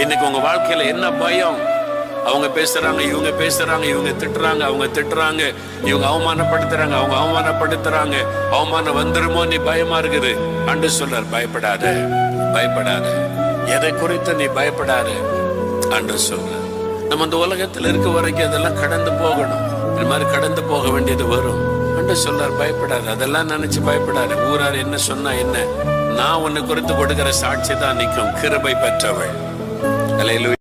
இன்னைக்கு உங்க வாழ்க்கையில என்ன பயம்? அவங்க பேசுறாங்க, இவங்க பேசுறாங்க, இவங்க திட்டுறாங்க, அவங்க திட்டுறாங்க, இவங்க அவமானப்படுத்துறாங்க, அவங்க அவமானப்படுத்துறாங்க, அவமானம் வந்துருமோ நீ பயமா இருக்குது. அன்று சொல்றார், பயப்படாத, பயப்படாத, எதை குறித்து நீ பயப்படாத அன்று சொல்ற. நம்ம இந்த உலகத்தில் இருக்க வரைக்கும் அதெல்லாம் கடந்து போகணும். இது மாதிரி கடந்து போக வேண்டியது வரும். அன்று சொல்றார், பயப்படாது, அதெல்லாம் நினைச்சு பயப்படாது. ஊரார் என்ன சொன்னா என்ன, நான் உன்னை குறித்து கொடுக்கிற சாட்சி தான் நிற்கும். கிருபை பெற்றவள். அல்லேலூயா.